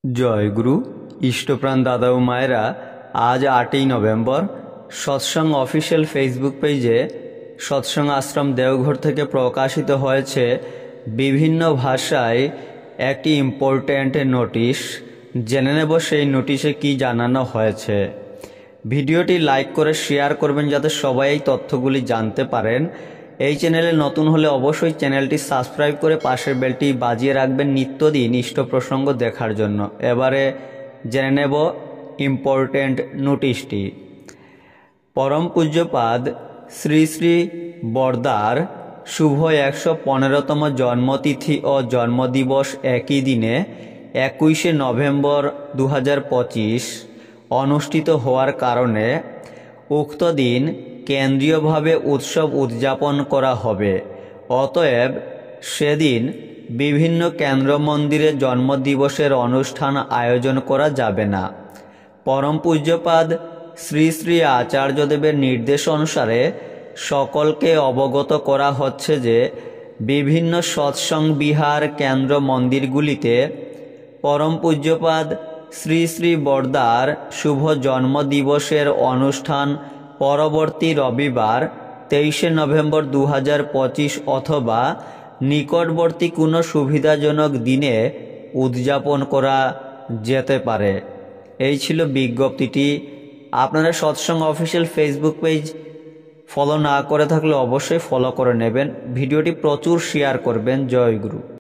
জয়গুরু ইষ্টপ্রাণ দাদা ও মায়েরা, আজ 8ই নভেম্বর সৎসঙ্গ অফিসিয়াল ফেসবুক পেজে সৎসঙ্গ আশ্রম দেওঘর থেকে প্রকাশিত হয়েছে বিভিন্ন ভাষায় একটি ইম্পর্ট্যান্ট নোটিশ। জেনে নেব সেই নোটিশে কি জানানো হয়েছে। ভিডিওটি লাইক করে শেয়ার করবেন যাতে সবাই এই তথ্যগুলি জানতে পারেন। এই চ্যানেলে নতুন হলে অবশ্যই চ্যানেলটি সাবস্ক্রাইব করে পাশের বেলটি বাজিয়ে রাখবেন নিত্যদিন ইষ্ট প্রসঙ্গ দেখার জন্য। এবারে জেনে নেব ইম্পর্ট্যান্ট নোটিশটি। পরম পূজ্যপাদ শ্রী শ্রী বরদার শুভ 115তম জন্মতিথি ও জন্মদিবস একই দিনে 21শে নভেম্বর 2025 অনুষ্ঠিত হওয়ার কারণে উক্ত দিন কেন্দ্রীয়ভাবে উৎসব উদযাপন করা হবে। অতএব সেদিন বিভিন্ন কেন্দ্র মন্দিরে জন্মদিবসের অনুষ্ঠান আয়োজন করা যাবে না। পরম পূজ্যপাদ শ্রী শ্রী আচার্যদেবের নির্দেশ অনুসারে সকলকে অবগত করা হচ্ছে যে বিভিন্ন সৎসঙ্গ বিহার কেন্দ্র মন্দিরগুলিতে পরম পূজ্যপাদ শ্রী শ্রী বরদার শুভ জন্মদিবসের অনুষ্ঠান পরবর্তী রবিবার 23শে নভেম্বর 2025 অথবা নিকটবর্তী কোনো সুবিধাজনক দিনে উদযাপন করা যেতে পারে। এই ছিল বিজ্ঞপ্তিটি। আপনারা সৎসঙ্গ অফিসিয়াল ফেসবুক পেজ ফলো না করে থাকলে অবশ্যই ফলো করে নেবেন। ভিডিওটি প্রচুর শেয়ার করবেন। জয় গুরু।